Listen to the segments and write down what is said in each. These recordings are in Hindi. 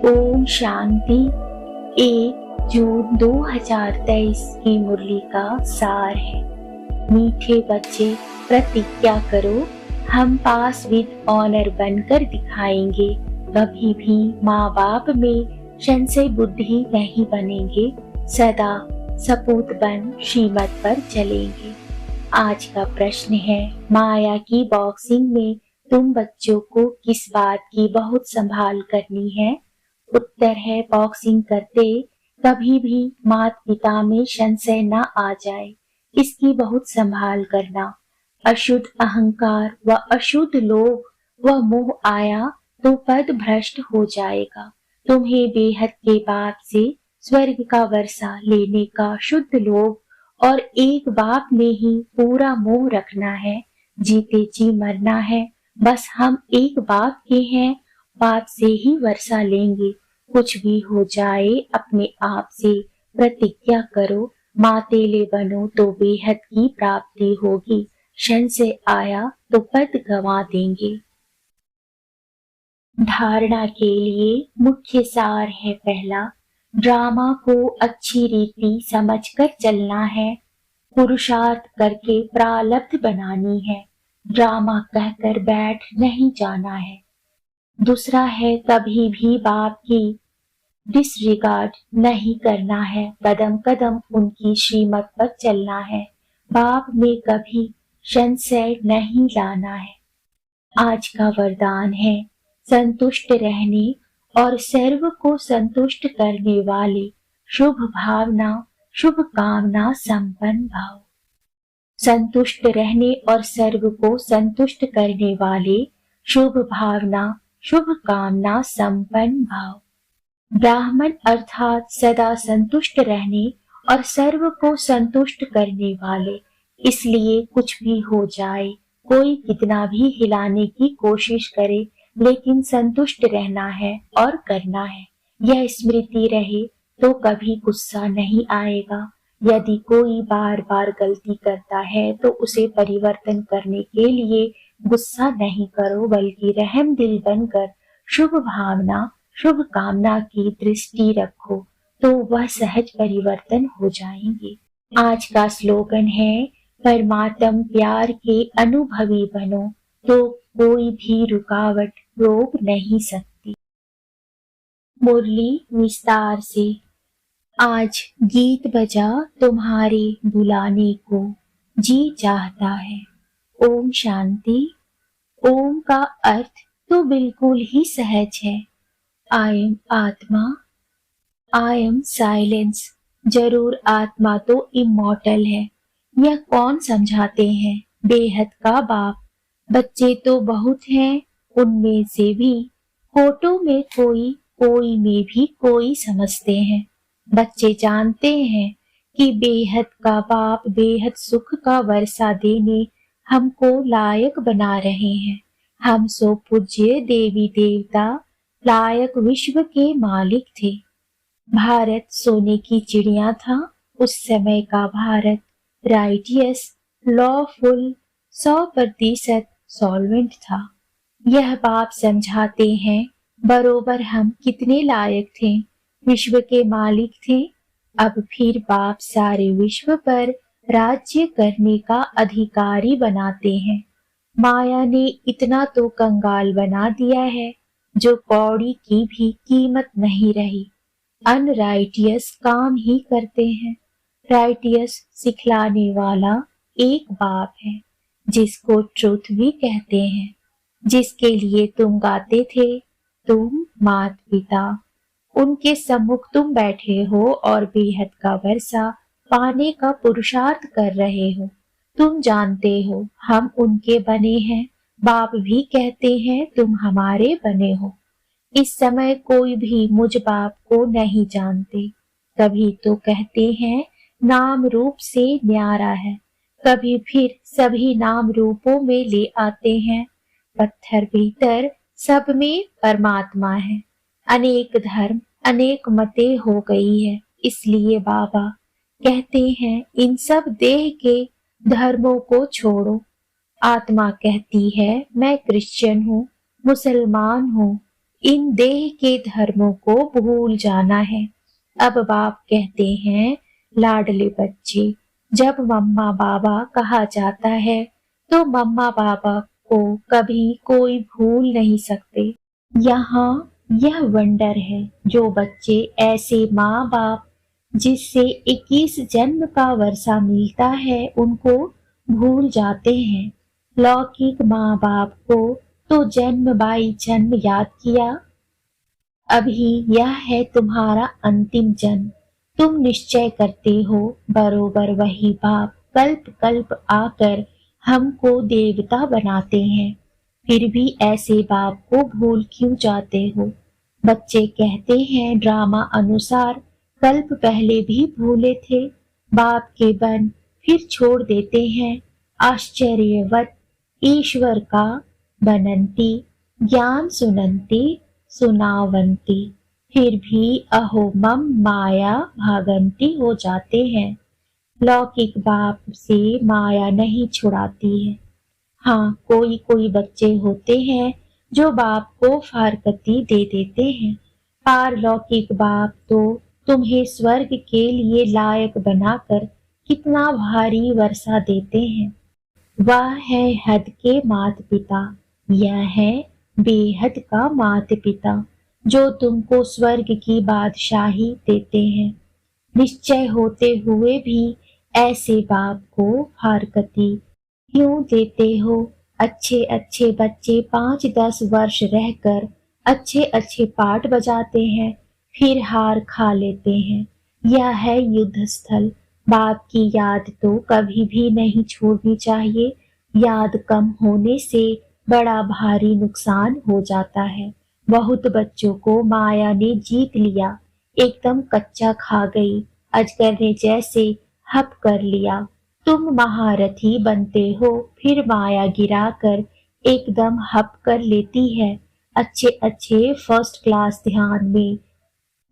ओम शांति। 1 जून 2023 की मुरली का सार है। मीठे बच्चे, प्रतिज्ञा करो, हम पास विद ऑनर बनकर दिखाएंगे। कभी भी माँ बाप में संशय बुद्धि नहीं बनेंगे। सदा सपूत बन श्रीमत पर चलेंगे। आज का प्रश्न है, माया की बॉक्सिंग में तुम बच्चों को किस बात की बहुत संभाल करनी है? उत्तर है, बॉक्सिंग करते कभी भी माता पिता में संशय न आ जाए, इसकी बहुत संभाल करना। अशुद्ध अहंकार व अशुद्ध लोभ व मोह आया तो पद भ्रष्ट हो जाएगा। तुम्हें बेहद के बाप से स्वर्ग का वर्षा लेने का शुद्ध लोभ और एक बाप में ही पूरा मोह रखना है। जीते जी मरना है, बस हम एक बाप के हैं, बाप से ही वर्षा लेंगे। कुछ भी हो जाए अपने आप से प्रतिज्ञा करो, मातेले बनो तो बेहद की प्राप्ति होगी। क्षण से आया तो पद गंवा देंगे। धारणा के लिए मुख्य सार है पहला, ड्रामा को अच्छी रीति समझकर चलना है। पुरुषार्थ करके प्रारब्ध बनानी है, ड्रामा कहकर बैठ नहीं जाना है। दूसरा है, कभी भी बाप की डिसरिगार्ड नहीं करना है, कदम कदम उनकी श्रीमत पर चलना है। बाप में कभी संशय नहीं लाना है। आज का वरदान है, संतुष्ट रहने और सर्व को संतुष्ट करने वाले, शुभ भावना शुभ कामना संपन्न भाव। संतुष्ट रहने और सर्व को संतुष्ट करने वाले, शुभ भावना शुभ कामना संपन्न भाव। ब्राह्मण अर्थात सदा संतुष्ट रहने और सर्व को संतुष्ट करने वाले। इसलिए कुछ भी हो जाए, कोई कितना भी हिलाने की कोशिश करे, लेकिन संतुष्ट रहना है और करना है। यह स्मृति रहे तो कभी गुस्सा नहीं आएगा। यदि कोई बार बार गलती करता है तो उसे परिवर्तन करने के लिए गुस्सा नहीं करो, बल्कि रहम दिल बनकर शुभ भावना शुभ कामना की दृष्टि रखो, तो वह सहज परिवर्तन हो जाएंगे। आज का स्लोगन है, परमात्म प्यार के अनुभवी बनो तो कोई भी रुकावट रोक नहीं सकती। मुरली विस्तार से। आज गीत बजा तुम्हारे बुलाने को, जी चाहता है। ओम शांति। ओम का अर्थ तो बिल्कुल ही सहज है। आई एम आत्मा, आई एम साइलेंस। जरूर आत्मा तो इमॉर्टल है, यह कौन समझाते हैं? बेहद का बाप। बच्चे तो बहुत हैं, उनमें से भी फोटो में कोई, कोई में भी कोई समझते हैं। बच्चे जानते हैं कि बेहद का बाप बेहद सुख का वर्षा देने हमको लायक बना रहे हैं। हम सो पूज्य देवी देवता लायक विश्व के मालिक थे। भारत सोने की चिड़िया था। उस समय का भारत राइटियस, लॉफुल, 100% सॉल्वेंट था। यह बाप समझाते हैं, बरोबर हम कितने लायक थे, विश्व के मालिक थे। अब फिर बाप सारे विश्व पर राज्य करने का अधिकारी बनाते हैं। माया ने इतना तो कंगाल बना दिया है, जो कौड़ी की भी कीमत नहीं रही। अनराइटियस काम ही करते हैं। राइटियस सिखलाने वाला एक बाप है, जिसको ट्रुथ भी कहते हैं, जिसके लिए तुम गाते थे, तुम माता पिता। उनके सम्मुख तुम बैठे हो और बेहद का वर्षा पाने का पुरुषार्थ कर रहे हो। तुम जानते हो हम उनके बने हैं। बाप भी कहते हैं तुम हमारे बने हो। इस समय कोई भी मुझ बाप को नहीं जानते। कभी तो कहते हैं नाम रूप से न्यारा है, कभी फिर सभी नाम रूपों में ले आते हैं। पत्थर भीतर सब में परमात्मा है। अनेक धर्म अनेक मतें हो गई है, इसलिए बाबा कहते हैं इन सब देह के धर्मों को छोड़ो। आत्मा कहती है मैं क्रिश्चियन हूँ, मुसलमान हूँ, इन देह के धर्मों को भूल जाना है। अब बाप कहते हैं, लाडले बच्चे, जब मम्मा बाबा कहा जाता है तो मम्मा बाबा को कभी कोई भूल नहीं सकते। यहाँ यह वंडर है, जो बच्चे ऐसे माँ बाप जिससे 21 जन्म का वर्षा मिलता है उनको भूल जाते हैं। लौकिक माँ बाप को तो जन्म बाई जन्म याद किया। अभी यह है तुम्हारा अंतिम जन्म। तुम निश्चय करते हो बरोबर वही बाप कल्प कल्प आकर हमको देवता बनाते हैं, फिर भी ऐसे बाप को भूल क्यों जाते हो? बच्चे कहते हैं ड्रामा अनुसार कल्प पहले भी भूले थे, बाप के बन फिर छोड़ देते हैं। आश्चर्यवत ईश्वर का बनंती, ज्ञान सुनंती सुनावंती, फिर भी अहो मम माया भागंती हो जाते हैं। लौकिक बाप से माया नहीं छुड़ाती है। हाँ, कोई कोई बच्चे होते हैं जो बाप को फारकती दे देते हैं। पारलौकिक बाप तो तुम्हें स्वर्ग के लिए लायक बनाकर कितना भारी वर्षा देते हैं। वह है हद के मात पिता, यह है बेहद का मात पिता, जो तुमको स्वर्ग की बादशाही देते हैं। निश्चय होते हुए भी ऐसे बाप को फारकती क्यों देते हो? अच्छे अच्छे बच्चे 5-10 वर्ष रहकर अच्छे अच्छे पाठ बजाते हैं, फिर हार खा लेते हैं। यह है युद्ध स्थल। बाप की याद तो कभी भी नहीं छोड़नी चाहिए। याद कम होने से बड़ा भारी नुकसान हो जाता है। बहुत बच्चों को माया ने जीत लिया, एकदम कच्चा खा गई, अजगर ने जैसे हप कर लिया। तुम महारथी बनते हो, फिर माया गिराकर एकदम हप कर लेती है। अच्छे अच्छे फर्स्ट क्लास ध्यान में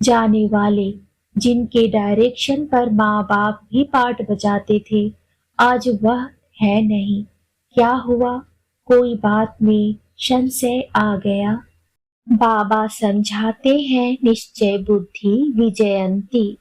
जाने वाले, जिनके डायरेक्शन पर माँ बाप भी पाठ बजाते थे, आज वह है नहीं। क्या हुआ? कोई बात में संशय आ गया। बाबा समझाते हैं निश्चय बुद्धि विजयंती,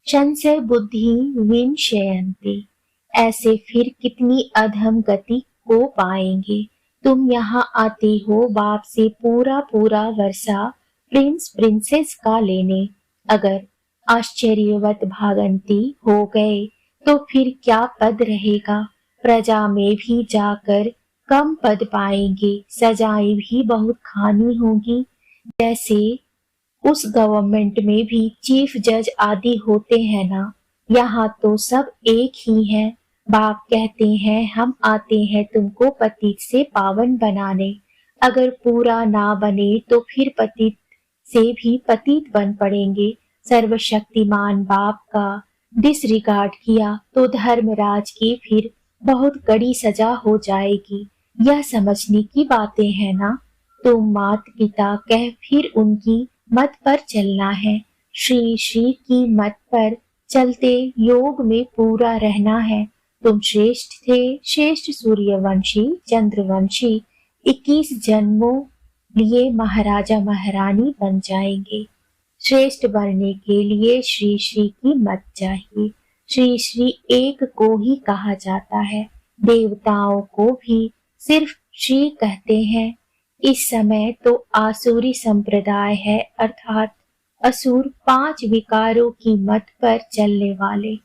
संशय बुद्धि विनशयंती। ऐसे फिर कितनी अधम गति को पाएंगे। तुम यहाँ आते हो बाप से पूरा पूरा वर्षा प्रिंस प्रिंसेस का लेने। अगर आश्चर्यवत भागंती हो गए तो फिर क्या पद रहेगा? प्रजा में भी जाकर कम पद पाएंगे, सजाएं भी बहुत खानी होगी। जैसे उस गवर्नमेंट में भी चीफ जज आदि होते हैं ना, यहाँ तो सब एक ही है। बाप कहते हैं हम आते हैं तुमको पतित से पावन बनाने। अगर पूरा ना बने तो फिर पतित से भी पतित बन पड़ेंगे। सर्वशक्तिमान बाप का डिसरिगार्ड किया तो धर्मराज की फिर बहुत कड़ी सजा हो जाएगी। यह समझने की बातें हैं ना। तुम मात पिता कह फिर उनकी मत पर चलना है। श्री श्री की मत पर चलते योग में पूरा रहना है। तुम श्रेष्ठ थे, श्रेष्ठ सूर्यवंशी चंद्रवंशी 21 जन्मों लिए महाराजा महारानी बन जाएंगे। श्रेष्ठ बनने के लिए श्री श्री की मत चाहिए। श्री श्री एक को ही कहा जाता है, देवताओं को भी सिर्फ श्री कहते हैं। इस समय तो आसुरी संप्रदाय है, अर्थात असुर 5 विकारों की मत पर चलने वाले।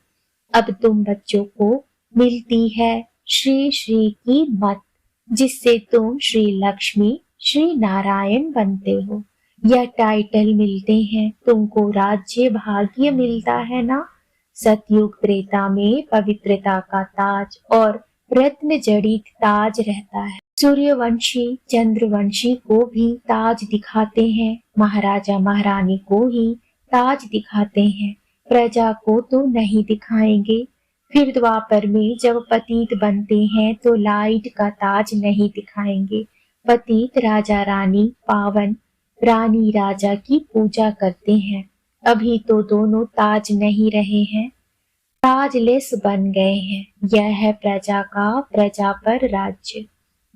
अब तुम बच्चों को मिलती है श्री श्री की मत, जिससे तुम श्री लक्ष्मी श्री नारायण बनते हो। यह टाइटल मिलते हैं, तुमको राज्य भाग्य मिलता है ना। सतयुग त्रेता में पवित्रता का ताज और रत्न जड़ित ताज रहता है। सूर्यवंशी चंद्रवंशी को भी ताज दिखाते हैं, महाराजा महारानी को ही ताज दिखाते हैं, प्रजा को तो नहीं दिखाएंगे। फिर द्वापर में जब पतित बनते हैं तो लाइट का ताज नहीं दिखाएंगे। पतित राजा रानी पावन रानी राजा की पूजा करते हैं। अभी तो दोनों ताज नहीं रहे हैं, ताजलेस बन गए हैं। यह है प्रजा का प्रजा पर राज्य,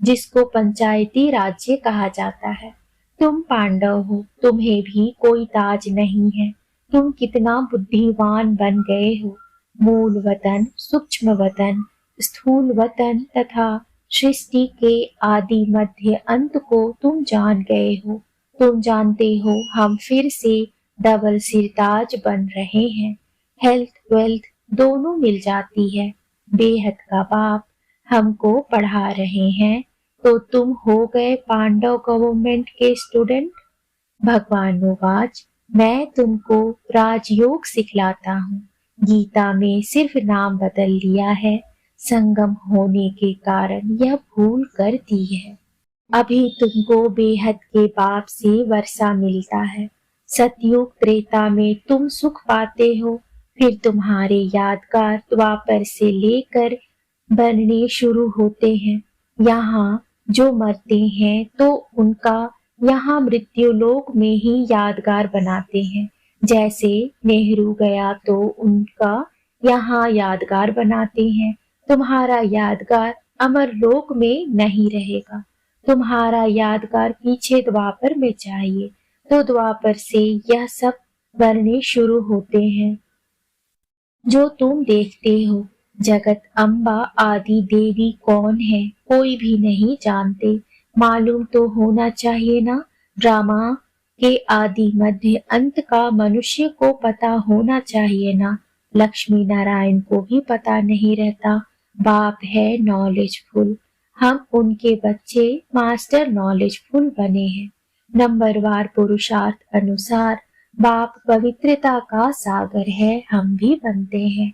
जिसको पंचायती राज्य कहा जाता है। तुम पांडव हो, तुम्हें भी कोई ताज नहीं है। तुम कितना बुद्धिमान बन गए हो। मूल वतन, सूक्ष्म वतन, स्थूल वतन तथा सृष्टि के आदि मध्य अंत को तुम जान गए हो। तुम जानते हो हम फिर से डबल सिरताज बन रहे हैं। हेल्थ वेल्थ दोनों मिल जाती है। बेहद का बाप हमको पढ़ा रहे हैं, तो तुम हो गए पांडव गवर्नमेंट के स्टूडेंट। भगवानुवाच, मैं तुमको राजयोग सिखलाता हूँ। गीता में सिर्फ नाम बदल लिया है, संगम होने के कारण यह भूल कर दी है। अभी तुमको बेहद के बाप से वर्षा मिलता है। सतयुग त्रेता में तुम सुख पाते हो, फिर तुम्हारे यादगार द्वापर से लेकर बनने शुरू होते हैं। यहाँ जो मरते हैं तो उनका यहाँ मृत्यु लोक में ही यादगार बनाते हैं। जैसे नेहरू गया तो उनका यहाँ यादगार बनाते हैं। तुम्हारा यादगार अमर लोक में नहीं रहेगा। तुम्हारा यादगार पीछे द्वापर में चाहिए, तो द्वापर से यह सब बनने शुरू होते हैं जो तुम देखते हो। जगत अम्बा आदि देवी कौन है, कोई भी नहीं जानते। मालूम तो होना चाहिए ना। ड्रामा के आदि मध्य अंत का मनुष्य को पता होना चाहिए ना। लक्ष्मी नारायण को भी पता नहीं रहता। बाप है नॉलेजफुल, हम उनके बच्चे मास्टर नॉलेजफुल बने हैं। नंबरवार पुरुषार्थ अनुसार बाप पवित्रता का सागर है, हम भी बनते हैं।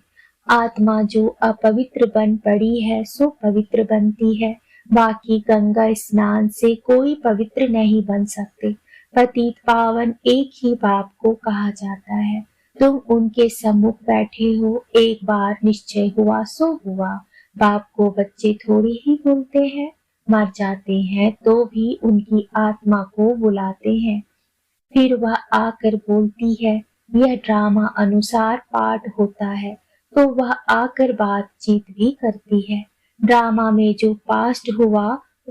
आत्मा जो अपवित्र बन पड़ी है सो पवित्र बनती है। बाकी गंगा स्नान से कोई पवित्र नहीं बन सकते। पतित पावन एक ही बाप को कहा जाता है। तुम उनके सम्मुख बैठे हो, एक बार निश्चय हुआ सो हुआ। बाप को बच्चे थोड़ी ही भूलते हैं, मर जाते हैं तो भी उनकी आत्मा को बुलाते हैं। फिर वह आकर बोलती है। यह ड्रामा अनुसार पाठ होता है, तो वह आकर बातचीत भी करती है। ड्रामा में जो पास्ट हुआ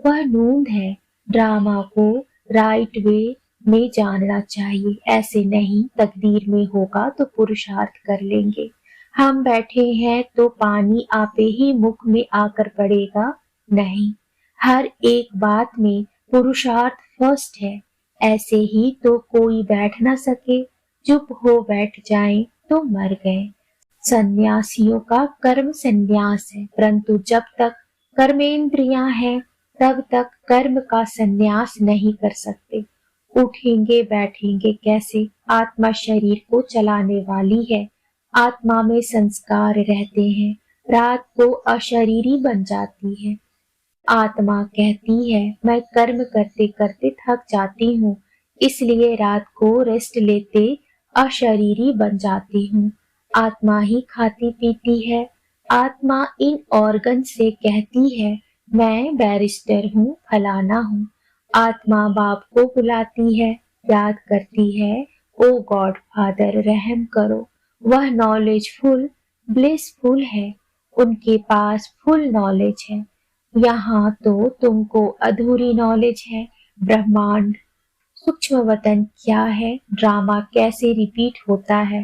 वह नूंद है। ड्रामा को राइट वे में जानना चाहिए, ऐसे नहीं तकदीर में होगा तो पुरुषार्थ कर लेंगे। हम बैठे हैं तो पानी आपे ही मुख में आकर पड़ेगा नहीं। हर एक बात में पुरुषार्थ फर्स्ट है। ऐसे ही तो कोई बैठ ना सके, चुप हो बैठ जाए तो मर गए। सन्यासियों का कर्म संन्यास है, परंतु जब तक कर्मेंद्रियां हैं तब तक कर्म का संन्यास नहीं कर सकते। उठेंगे बैठेंगे कैसे? आत्मा शरीर को चलाने वाली है। आत्मा में संस्कार रहते हैं, रात को अशरीरी बन जाती है। आत्मा कहती है मैं कर्म करते करते थक जाती हूँ, इसलिए रात को रेस्ट लेते अशरीरी बन जाती हूँ। आत्मा ही खाती पीती है। आत्मा इन ऑर्गन से कहती है मैं बैरिस्टर हूँ, फलाना हूँ। आत्मा बाप को बुलाती है, याद करती है ओ गॉड फादर रहम करो। वह नॉलेजफुल ब्लिसफुल है, उनके पास फुल नॉलेज है। यहाँ तो तुमको अधूरी नॉलेज है। ब्रह्मांड सूक्ष्म वतन क्या है, ड्रामा कैसे रिपीट होता है,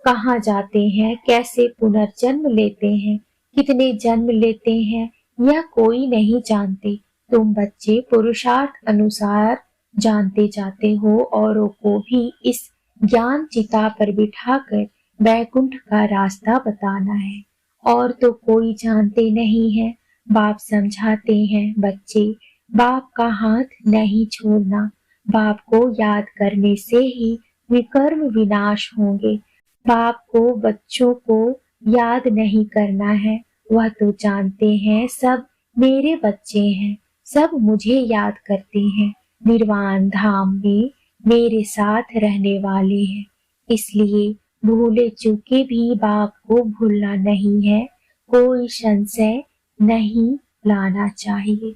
कहाँ जाते हैं, कैसे पुनर्जन्म लेते हैं, कितने जन्म लेते हैं, यह कोई नहीं जानते। तुम बच्चे पुरुषार्थ अनुसार जानते जाते हो। औरों को भी इस ज्ञान चिता पर बिठाकर बैकुंठ का रास्ता बताना है। और तो कोई जानते नहीं है। बाप समझाते हैं बच्चे, बाप का हाथ नहीं छोड़ना। बाप को याद करने से ही विकर्म विनाश होंगे। बाप को बच्चों को याद नहीं करना है, वह तो जानते हैं सब मेरे बच्चे हैं, सब मुझे याद करते हैं, निर्वाण धाम में मेरे साथ रहने वाले हैं। इसलिए भूले चूके भी बाप को भूलना नहीं है, कोई संशय नहीं लाना चाहिए।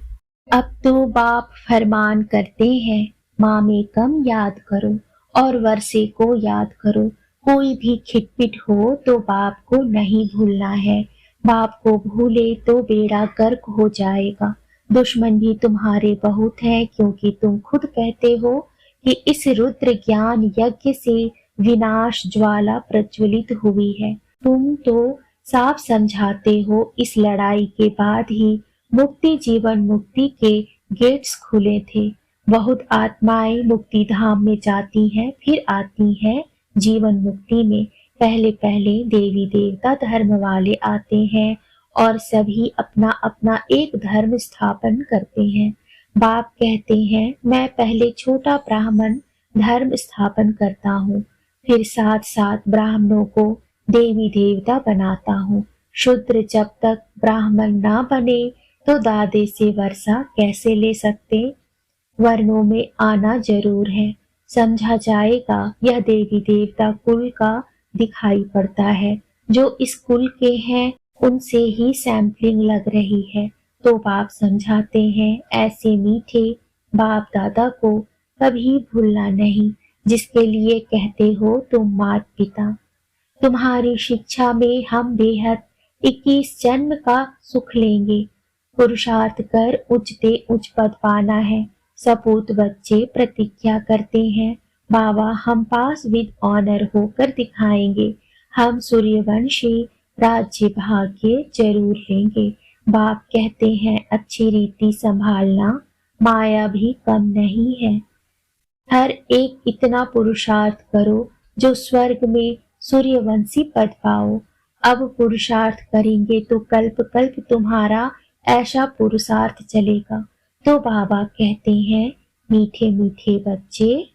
अब तो बाप फरमान करते हैं माँ में कम याद करो और वर्षे को याद करो। कोई भी खिटपिट हो तो बाप को नहीं भूलना है। बाप को भूले तो बेड़ा गर्क हो जाएगा। दुश्मन भी तुम्हारे बहुत हैं, क्योंकि तुम खुद कहते हो कि इस रुद्र ज्ञान यज्ञ से विनाश ज्वाला प्रज्वलित हुई है। तुम तो साफ समझाते हो इस लड़ाई के बाद ही मुक्ति जीवन मुक्ति के गेट्स खुले थे। बहुत आत्माएं मुक्ति धाम में जाती हैं, फिर आती हैं जीवन मुक्ति में। पहले पहले देवी देवता धर्म वाले आते हैं और सभी अपना अपना एक धर्म स्थापन करते हैं। बाप कहते हैं मैं पहले छोटा ब्राह्मण धर्म स्थापन करता हूँ, फिर साथ साथ ब्राह्मणों को देवी देवता बनाता हूँ। शूद्र जब तक ब्राह्मण ना बने तो दादे से वर्षा कैसे ले सकते? वर्णों में आना जरूर है। समझा जाएगा यह देवी देवता कुल का दिखाई पड़ता है। जो इस कुल के हैं उनसे ही सैंपलिंग लग रही है। तो बाप समझाते हैं ऐसे मीठे बाप दादा को कभी भूलना नहीं, जिसके लिए कहते हो तुम मात पिता। तुम्हारी शिक्षा में हम बेहद 21 जन्म का सुख लेंगे। पुरुषार्थ कर उच्चते उच्च पद पाना है। सपूत बच्चे प्रतिज्ञा करते हैं बाबा हम पास विद ऑनर होकर दिखाएंगे, हम सूर्यवंशी राज्य भाग्य जरूर लेंगे। बाप कहते हैं अच्छी रीति संभालना, माया भी कम नहीं है। हर एक इतना पुरुषार्थ करो जो स्वर्ग में सूर्यवंशी पद पाओ। अब पुरुषार्थ करेंगे तो कल्प कल्प तुम्हारा ऐसा पुरुषार्थ चलेगा। तो बाबा कहते हैं मीठे मीठे बच्चे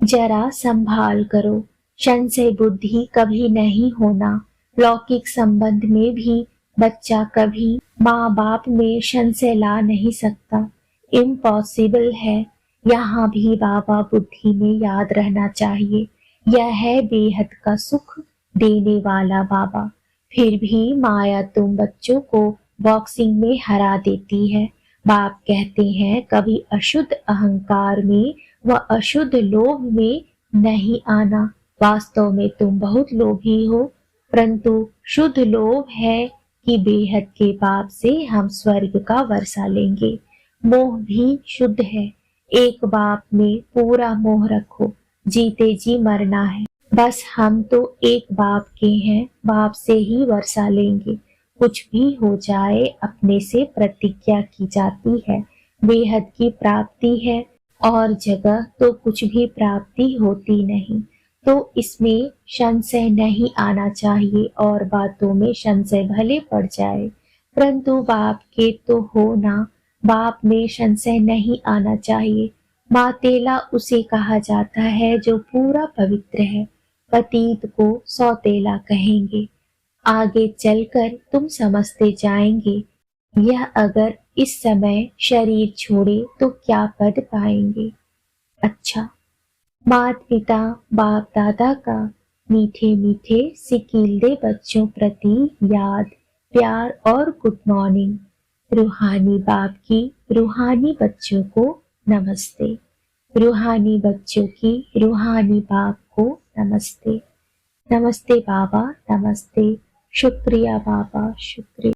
जरा संभाल करो, संशय बुद्धि कभी नहीं होना। लौकिक संबंध में भी बच्चा कभी माँ बाप में संशय ला नहीं सकता, इम्पॉसिबल है। यहाँ भी बाबा बुद्धि में याद रहना चाहिए, यह है बेहद का सुख देने वाला बाबा। फिर भी माया तुम बच्चों को बॉक्सिंग में हरा देती है। बाप कहते हैं कभी अशुद्ध अहंकार में व अशुद्ध लोभ में नहीं आना। वास्तव में तुम बहुत लोभी हो, परंतु शुद्ध लोभ है कि बेहद के बाप से हम स्वर्ग का वर्षा लेंगे। मोह भी शुद्ध है। एक बाप में पूरा मोह रखो, जीते जी मरना है। बस हम तो एक बाप के हैं, बाप से ही वर्षा लेंगे। कुछ भी हो जाए अपने से प्रतिज्ञा की जाती है। बेहद की प्राप्ति है और जगह तो कुछ भी प्राप्ति होती नहीं, तो इसमें संशय नहीं आना चाहिए। और बातों में संशय भले पड़ जाए, परंतु बाप के तो हो ना, बाप में संशय नहीं आना चाहिए। मातेला उसे कहा जाता है जो पूरा पवित्र है। पतित को सौतेला कहेंगे। आगे चलकर तुम समझते जाएंगे यह अगर इस समय शरीर छोड़े तो क्या पद पाएंगे। अच्छा, माता पिता बाप दादा का मीठे मीठे सिकीलदे बच्चों प्रति याद, प्यार और गुड मॉर्निंग। रूहानी बाप की रूहानी बच्चों को नमस्ते। रूहानी बच्चों की रूहानी बाप को नमस्ते। नमस्ते बाबा, नमस्ते। शुक्रिया बाबा, शुक्रिया।